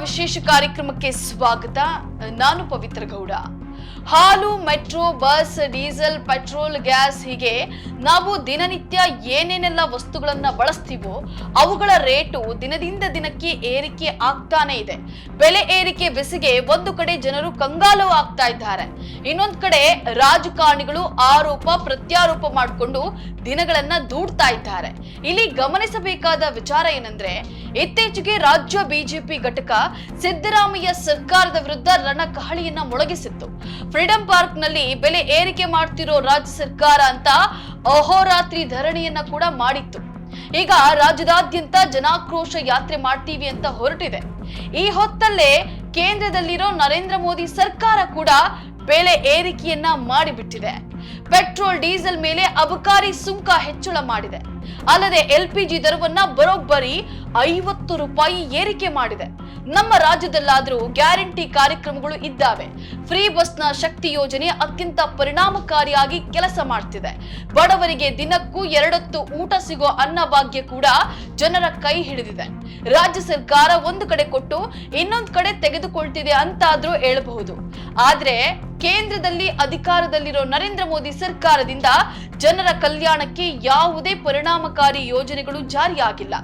ವಿಶೇಷ ಕಾರ್ಯಕ್ರಮಕ್ಕೆ ಸ್ವಾಗತ. ನಾನು ಪವಿತ್ರ ಗೌಡ. ಹಾಲು, metro, bus, diesel, petrol, gas ಹೀಗೆ ನಾವು ದಿನನಿತ್ಯ ಏನೇನೆಲ್ಲ ವಸ್ತುಗಳನ್ನ ಬಳಸ್ತೀವೋ ಅವುಗಳ ರೇಟು ದಿನದಿಂದ ದಿನಕ್ಕೆ ಏರಿಕೆ ಆಗ್ತಾನೆ ಇದೆ. ಬೆಲೆ ಏರಿಕೆ ಬೆಸಿಗೆ ಒಂದು ಕಡೆ ಜನರು ಕಂಗಾಲು ಆಗ್ತಾ ಇದ್ದಾರೆ, ಇನ್ನೊಂದು ಕಡೆ ರಾಜಕಾರಣಿಗಳು ಆರೋಪ ಪ್ರತ್ಯಾರೋಪ ಮಾಡಿಕೊಂಡು ದಿನಗಳನ್ನ ದೂಡ್ತಾ ಇದ್ದಾರೆ. ಇಲ್ಲಿ ಗಮನಿಸಬೇಕಾದ ವಿಚಾರ ಏನಂದ್ರೆ, ಇತ್ತೀಚೆಗೆ ರಾಜ್ಯ ಬಿಜೆಪಿ ಘಟಕ ಸಿದ್ದರಾಮಯ್ಯ ಸರ್ಕಾರದ ವಿರುದ್ಧ ರಣಕಹಳಿಯನ್ನ ಮೊಳಗಿಸಿತ್ತು. ಫ್ರೀಡಂ ಪಾರ್ಕ್ ನಲ್ಲಿ ಬೆಲೆ ಏರಿಕೆ ಮಾಡ್ತಿರೋ ರಾಜ್ಯ ಸರ್ಕಾರ ಅಂತ ಅಹೋರಾತ್ರಿ ಧರಣಿಯನ್ನ ಕೂಡ ಮಾಡಿತ್ತು. ಈಗ ರಾಜ್ಯದಾದ್ಯಂತ ಜನಾಕ್ರೋಶ ಯಾತ್ರೆ ಮಾಡ್ತೀವಿ ಅಂತ ಹೊರಟಿದೆ. ಈ ಹೊತ್ತಲ್ಲೇ ಕೇಂದ್ರದಲ್ಲಿರೋ ನರೇಂದ್ರ ಮೋದಿ ಸರ್ಕಾರ ಕೂಡ ಬೆಲೆ ಏರಿಕೆಯನ್ನ ಮಾಡಿಬಿಟ್ಟಿದೆ. ಪೆಟ್ರೋಲ್, ಡೀಸೆಲ್ ಮೇಲೆ ಅಬಕಾರಿ ಸುಂಕ ಹೆಚ್ಚಳ ಮಾಡಿದೆ. ಅಲ್ಲದೆ LPG ದರವನ್ನ ಬರೋಬ್ಬರಿ 50 ರೂಪಾಯಿ ಏರಿಕೆ ಮಾಡಿದೆ. ನಮ್ಮ ರಾಜ್ಯದಲ್ಲಾದ್ರೂ ಗ್ಯಾರಂಟಿ ಕಾರ್ಯಕ್ರಮಗಳು ಇದ್ದಾವೆ. ಫ್ರೀ ಬಸ್ನ ಶಕ್ತಿ ಯೋಜನೆ ಅತ್ಯಂತ ಪರಿಣಾಮಕಾರಿಯಾಗಿ ಕೆಲಸ ಮಾಡ್ತಿದೆ. ಬಡವರಿಗೆ ದಿನಕ್ಕೂ 2 ಹೊತ್ತು ಊಟ ಸಿಗೋ ಅನ್ನಭಾಗ್ಯ ಕೂಡ ಜನರ ಕೈ ಹಿಡಿದಿದೆ. ರಾಜ್ಯ ಸರ್ಕಾರ ಒಂದು ಕಡೆ ಕೊಟ್ಟು ಇನ್ನೊಂದು ಕಡೆ ತೆಗೆದುಕೊಳ್ತಿದೆ ಅಂತಾದ್ರೂ ಹೇಳಬಹುದು. ಆದ್ರೆ ಕೇಂದ್ರದಲ್ಲಿ ಅಧಿಕಾರದಲ್ಲಿರೋ ನರೇಂದ್ರ ಮೋದಿ ಸರ್ಕಾರದಿಂದ ಜನರ ಕಲ್ಯಾಣಕ್ಕೆ ಯಾವುದೇ ಪರಿಣಾಮಕಾರಿ ಯೋಜನೆಗಳು ಜಾರಿಯಾಗಿಲ್ಲ.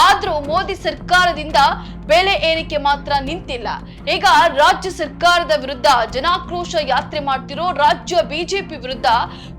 ಆದ್ರೂ ಮೋದಿ ಸರ್ಕಾರದಿಂದ ಬೆಲೆ ಏರಿಕೆ ಮಾತ್ರ ನಿಂತಿಲ್ಲ. ಈಗ ರಾಜ್ಯ ಸರ್ಕಾರದ ವಿರುದ್ಧ ಜನಾಕ್ರೋಶ ಯಾತ್ರೆ ಮಾಡ್ತಿರೋ ರಾಜ್ಯ ಬಿಜೆಪಿ ವಿರುದ್ಧ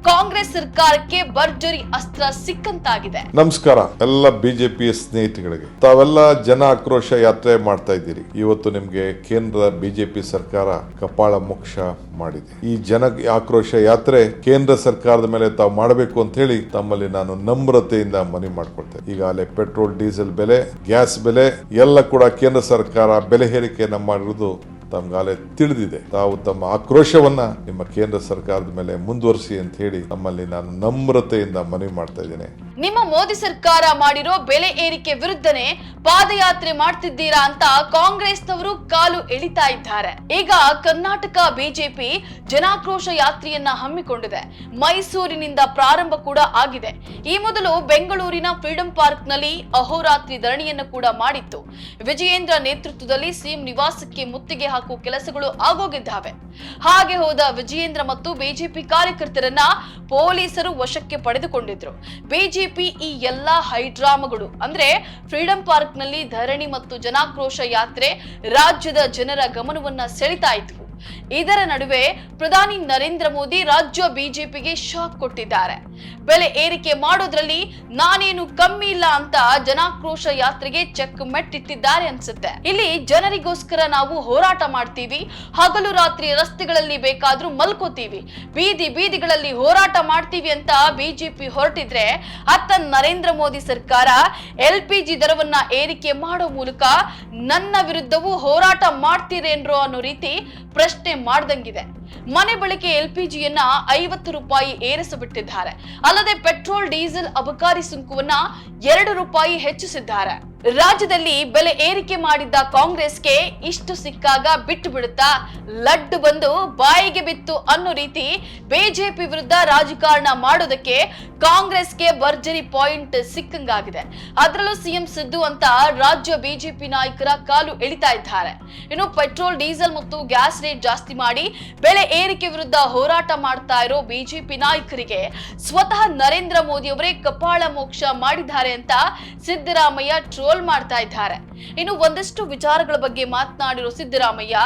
ಕಾಂಗ್ರೆಸ್ ಸರ್ಕಾರಕ್ಕೆ ಭರ್ಜರಿ ಅಸ್ತ್ರ ಸಿಕ್ಕಂತಾಗಿದೆ. ನಮಸ್ಕಾರ ಎಲ್ಲ ಬಿಜೆಪಿ ಸ್ನೇಹಿತಗಳಿಗೆ. ತಾವೆಲ್ಲ ಜನ ಆಕ್ರೋಶ ಯಾತ್ರೆ ಮಾಡ್ತಾ ಇದ್ದೀರಿ. ಇವತ್ತು ನಿಮ್ಗೆ ಕೇಂದ್ರ ಬಿಜೆಪಿ ಸರ್ಕಾರ ಕಪಾಳ ಮೋಕ್ಷ ಮಾಡಿದೆ. ಈ ಜನ ಆಕ್ರೋಶ ಯಾತ್ರೆ ಕೇಂದ್ರ ಸರ್ಕಾರದ ಮೇಲೆ ತಾವು ಮಾಡಬೇಕು ಅಂತ ಹೇಳಿ ತಮ್ಮಲ್ಲಿ ನಾನು ನಮ್ರತೆಯಿಂದ ಮನವಿ ಮಾಡ್ಕೊಳ್ತೇನೆ. ಈಗಾಗಲೇ ಪೆಟ್ರೋಲ್, ಡೀಸೆಲ್ ಬೆಲೆ, ಗ್ಯಾಸ್ ಬೆಲೆ ಎಲ್ಲ ಕೂಡ ಕೇಂದ್ರ ಸರ್ಕಾರ ಬೆಲೆ ಏರಿಕೆಯನ್ನ ಮಾಡಿರುವುದು ತಮ್ಗಾಲೇ ತಿಳಿದಿದೆ. ತಾವು ತಮ್ಮ ಆಕ್ರೋಶವನ್ನ ನಿಮ್ಮ ಕೇಂದ್ರ ಸರ್ಕಾರದ ಮೇಲೆ ಮುಂದುವರಿಸಿ ಅಂತ ಹೇಳಿ ನಮ್ಮಲ್ಲಿ ನಾನು ನಮ್ರತೆಯಿಂದ ಮನವಿ ಮಾಡ್ತಾ ಇದ್ದೇನೆ. ನಿಮ್ಮ ಮೋದಿ ಸರ್ಕಾರ ಮಾಡಿರೋ ಬೆಲೆ ಏರಿಕೆ ವಿರುದ್ಧನೇ ಪಾದಯಾತ್ರೆ ಮಾಡ್ತಿದ್ದೀರಾ ಅಂತ ಕಾಂಗ್ರೆಸ್ನವರು ಕಾಲು ಎಳಿತಾ ಇದ್ದಾರೆ. ಈಗ ಕರ್ನಾಟಕ ಬಿಜೆಪಿ ಜನಾಕ್ರೋಶ ಯಾತ್ರೆಯನ್ನ ಹಮ್ಮಿಕೊಂಡಿದೆ. ಮೈಸೂರಿನಿಂದ ಪ್ರಾರಂಭ ಕೂಡ ಆಗಿದೆ. ಈ ಮೊದಲು ಬೆಂಗಳೂರಿನ ಫ್ರೀಡಂ ಪಾರ್ಕ್ ನಲ್ಲಿ ಅಹೋರಾತ್ರಿ ಧರಣಿಯನ್ನು ಕೂಡ ಮಾಡಿತ್ತು. ವಿಜಯೇಂದ್ರ ನೇತೃತ್ವದಲ್ಲಿ ಸಿಎಂ ನಿವಾಸಕ್ಕೆ ಮುತ್ತಿಗೆ ಹಾಕುವ ಕೆಲಸಗಳು ಆಗೋಗಿದ್ದಾವೆ. ಹಾಗೆ ಹೋದ ವಿಜಯೇಂದ್ರ ಮತ್ತು ಬಿಜೆಪಿ ಕಾರ್ಯಕರ್ತರನ್ನ ಪೊಲೀಸರು ವಶಕ್ಕೆ ಪಡೆದುಕೊಂಡಿದ್ರು. ಬಿಜೆಪಿ ಈ ಎಲ್ಲಾ ಹೈಡ್ರಾಮಗಳು ಅಂದ್ರೆ ಫ್ರೀಡಂ ಪಾರ್ಕ್ ನಲ್ಲಿ ಧರಣಿ ಮತ್ತು ಜನಾಕ್ರೋಶ ಯಾತ್ರೆ ರಾಜ್ಯದ ಜನರ ಗಮನವನ್ನ ಸೆಳೆತಾ ಇದ್ವು. ಇದರ ನಡುವೆ ಪ್ರಧಾನಿ ನರೇಂದ್ರ ಮೋದಿ ರಾಜ್ಯ ಬಿಜೆಪಿಗೆ ಶಾಕ್ ಕೊಟ್ಟಿದ್ದಾರೆ. ಬೆಲೆ ಏರಿಕೆ ಮಾಡೋದ್ರಲ್ಲಿ ನಾನೇನು ಕಮ್ಮಿ ಇಲ್ಲ ಅಂತ ಜನಾಕ್ರೋಶ ಯಾತ್ರೆಗೆ ಚೆಕ್ ಮೆಟ್ಟಿಟ್ಟಿದ್ದಾರೆ ಅನ್ಸುತ್ತೆ. ಇಲ್ಲಿ ಜನರಿಗೋಸ್ಕರ ನಾವು ಹೋರಾಟ ಮಾಡ್ತೀವಿ, ಹಗಲು ರಾತ್ರಿ ರಸ್ತೆಗಳಲ್ಲಿ ಬೇಕಾದ್ರೂ ಮಲ್ಕೋತೀವಿ, ಬೀದಿ ಬೀದಿಗಳಲ್ಲಿ ಹೋರಾಟ ಮಾಡ್ತೀವಿ ಅಂತ ಬಿಜೆಪಿ ಹೊರಟಿದ್ರೆ, ಅತ್ತ ನರೇಂದ್ರ ಮೋದಿ ಸರ್ಕಾರ LPG ದರವನ್ನ ಏರಿಕೆ ಮಾಡೋ ಮೂಲಕ ನನ್ನ ವಿರುದ್ಧವೂ ಹೋರಾಟ ಮಾಡ್ತೀರೇನ್ರೋ ಅನ್ನೋ ರೀತಿ ಪ್ರಶ್ನೆ ಮಾಡ್ದಂಗಿದೆ. ಮನೆ ಬಳಕೆ LPGಯನ್ನ 50 ರೂಪಾಯಿ ಏರಿಸಿಬಿಟ್ಟಿದ್ದಾರೆ. ಅಲ್ಲದೆ ಪೆಟ್ರೋಲ್, ಡೀಸೆಲ್ ಅಬಕಾರಿ ಸುಂಕವನ್ನ 2 ರೂಪಾಯಿ ಹೆಚ್ಚಿಸಿದ್ದಾರೆ. ರಾಜ್ಯದಲ್ಲಿ ಬೆಲೆ ಏರಿಕೆ ಮಾಡಿದ್ದ ಕಾಂಗ್ರೆಸ್ಗೆ ಇಷ್ಟು ಸಿಕ್ಕಾಗ ಬಿಟ್ಟು ಬಿಡುತ್ತಾ, ಲಡ್ಡು ಬಂದು ಬಾಯಿಗೆ ಬಿತ್ತು ಅನ್ನೋ ರೀತಿ ಬಿಜೆಪಿ ವಿರುದ್ಧ ರಾಜಕಾರಣ ಮಾಡೋದಕ್ಕೆ ಕಾಂಗ್ರೆಸ್ಗೆ ಭರ್ಜರಿ ಪಾಯಿಂಟ್ ಸಿಕ್ಕಂಗಾಗಿದೆ. ಅದರಲ್ಲೂ ಸಿಎಂ ಸಿದ್ದು ಅಂತ ರಾಜ್ಯ ಬಿಜೆಪಿ ನಾಯಕರ ಕಾಲು ಎಳಿತಾ ಇದ್ದಾರೆ. ಇನ್ನು ಪೆಟ್ರೋಲ್, ಡೀಸೆಲ್ ಮತ್ತು ಗ್ಯಾಸ್ ರೇಟ್ ಜಾಸ್ತಿ ಮಾಡಿ ಬೆಲೆ ಏರಿಕೆ ವಿರುದ್ಧ ಹೋರಾಟ ಮಾಡ್ತಾ ಇರೋ ಬಿಜೆಪಿ ನಾಯಕರಿಗೆ ಸ್ವತಃ ನರೇಂದ್ರ ಮೋದಿ ಅವರೇ ಕಪಾಳ ಮೋಕ್ಷ ಮಾಡಿದ್ದಾರೆ ಅಂತ ಸಿದ್ದರಾಮಯ್ಯ ಟ್ರೋಲ್ ಮಾಡ್ತಾ ಇದ್ದಾರೆ. ಇನ್ನು ಒಂದಷ್ಟು ವಿಚಾರಗಳ ಬಗ್ಗೆ ಮಾತನಾಡಿರೋ ಸಿದ್ದರಾಮಯ್ಯ,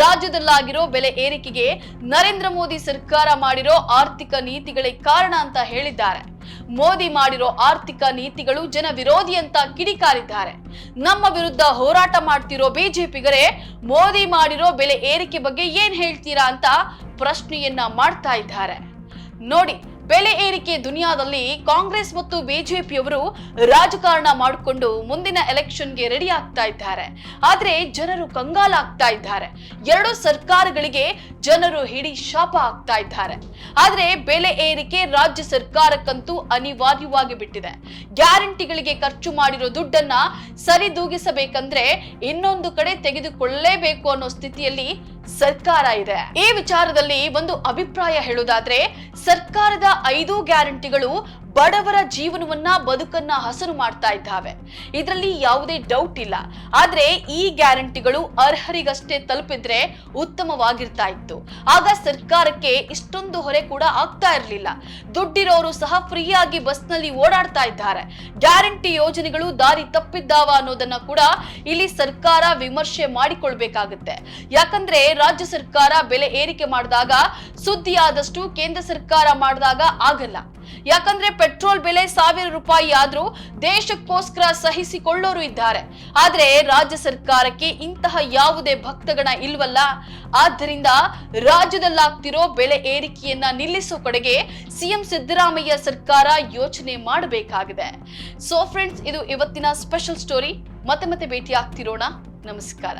ರಾಜ್ಯದಲ್ಲಾಗಿರೋ ಬೆಲೆ ಏರಿಕೆಗೆ ನರೇಂದ್ರ ಮೋದಿ ಸರ್ಕಾರ ಮಾಡಿರೋ ಆರ್ಥಿಕ ನೀತಿಗಳೇ ಕಾರಣ ಅಂತ ಹೇಳಿದ್ದಾರೆ. ಮೋದಿ ಮಾಡಿರೋ ಆರ್ಥಿಕ ನೀತಿಗಳು ಜನ ವಿರೋಧಿ ಅಂತ ಕಿಡಿಕಾರಿದ್ದಾರೆ. ನಮ್ಮ ವಿರುದ್ಧ ಹೋರಾಟ ಮಾಡ್ತಿರೋ ಬಿಜೆಪಿಗರೇ ಮೋದಿ ಮಾಡಿರೋ ಬೆಲೆ ಏರಿಕೆ ಬಗ್ಗೆ ಏನ್ ಹೇಳ್ತೀರಾ ಅಂತ ಪ್ರಶ್ನೆಯನ್ನ ಮಾಡ್ತಾ ಇದ್ದಾರೆ. ನೋಡಿ, ಬೆಲೆ ಏರಿಕೆ ದುನಿಯಾದಲ್ಲಿ ಕಾಂಗ್ರೆಸ್ ಮತ್ತು ಬಿಜೆಪಿಯವರು ರಾಜಕಾರಣ ಮಾಡಿಕೊಂಡು ಮುಂದಿನ ಎಲೆಕ್ಷನ್ಗೆ ರೆಡಿ ಆಗ್ತಾ ಇದ್ದಾರೆ. ಆದ್ರೆ ಜನರು ಕಂಗಾಲಾಗ್ತಾ ಇದ್ದಾರೆ. 2 ಸರ್ಕಾರಗಳಿಗೆ ಜನರು ಹಿಡಿ ಶಾಪ ಆಗ್ತಾ ಇದ್ದಾರೆ. ಆದ್ರೆ ಬೆಲೆ ಏರಿಕೆ ರಾಜ್ಯ ಸರ್ಕಾರಕ್ಕಂತೂ ಅನಿವಾರ್ಯವಾಗಿ ಬಿಟ್ಟಿದೆ. ಗ್ಯಾರಂಟಿಗಳಿಗೆ ಖರ್ಚು ಮಾಡಿರೋ ದುಡ್ಡನ್ನ ಸರಿದೂಗಿಸಬೇಕಂದ್ರೆ ಇನ್ನೊಂದು ಕಡೆ ತೆಗೆದುಕೊಳ್ಳಲೇಬೇಕು ಅನ್ನೋ ಸ್ಥಿತಿಯಲ್ಲಿ ಸರ್ಕಾರ ಇದೆ. ಈ ವಿಚಾರದಲ್ಲಿ ಒಂದು ಅಭಿಪ್ರಾಯ ಹೇಳೋದಾದ್ರೆ, ಸರ್ಕಾರದ 5 ಗ್ಯಾರಂಟಿಗಳು ಬಡವರ ಜೀವನವನ್ನ ಬದುಕನ್ನ ಹಸನು ಮಾಡ್ತಾ ಇದ್ದಾವೆ. ಇದರಲ್ಲಿ ಯಾವುದೇ ಡೌಟ್ ಇಲ್ಲ. ಆದ್ರೆ ಈ ಗ್ಯಾರಂಟಿಗಳು ಅರ್ಹರಿಗಷ್ಟೇ ತಲುಪಿದ್ರೆ ಉತ್ತಮವಾಗಿರ್ತಾ ಇತ್ತು. ಆಗ ಸರ್ಕಾರಕ್ಕೆ ಇಷ್ಟೊಂದು ಹೊರೆ ಕೂಡ ಆಗ್ತಾ ಇರಲಿಲ್ಲ. ದುಡ್ಡಿರೋರು ಸಹ ಫ್ರೀಯಾಗಿ ಬಸ್ನಲ್ಲಿ ಓಡಾಡ್ತಾ ಇದ್ದಾರೆ. ಗ್ಯಾರಂಟಿ ಯೋಜನೆಗಳು ದಾರಿ ತಪ್ಪಿದ್ದಾವ ಅನ್ನೋದನ್ನ ಕೂಡ ಇಲ್ಲಿ ಸರ್ಕಾರ ವಿಮರ್ಶೆ ಮಾಡಿಕೊಳ್ಬೇಕಾಗುತ್ತೆ. ಯಾಕಂದ್ರೆ ರಾಜ್ಯ ಸರ್ಕಾರ ಬೆಲೆ ಏರಿಕೆ ಮಾಡಿದಾಗ ಸುದ್ದಿ ಆದಷ್ಟು ಕೇಂದ್ರ ಸರ್ಕಾರ ಮಾಡಿದಾಗ ಆಗಲ್ಲ. ಯಾಕಂದ್ರೆ ಪೆಟ್ರೋಲ್ ಬೆಲೆ 1000 ರೂಪಾಯಿ ಆದ್ರೂ ದೇಶಕ್ಕೋಸ್ಕರ ಸಹಿಸಿಕೊಳ್ಳೋರು ಇದ್ದಾರೆ. ಆದ್ರೆ ರಾಜ್ಯ ಸರ್ಕಾರಕ್ಕೆ ಇಂತಹ ಯಾವುದೇ ಭಕ್ತಗಣ ಇಲ್ವಲ್ಲ. ಆದ್ದರಿಂದ ರಾಜ್ಯದಲ್ಲಾಗ್ತಿರೋ ಬೆಲೆ ಏರಿಕೆಯನ್ನ ನಿಲ್ಲಿಸೋ ಕಡೆಗೆ ಸಿಎಂ ಸಿದ್ದರಾಮಯ್ಯ ಸರ್ಕಾರ ಯೋಚನೆ ಮಾಡಬೇಕಾಗಿದೆ. ಸೋ ಫ್ರೆಂಡ್ಸ್, ಇದು ಇವತ್ತಿನ ಸ್ಪೆಷಲ್ ಸ್ಟೋರಿ. ಮತ್ತೆ ಭೇಟಿ ಆಗ್ತಿರೋಣ. ನಮಸ್ಕಾರ.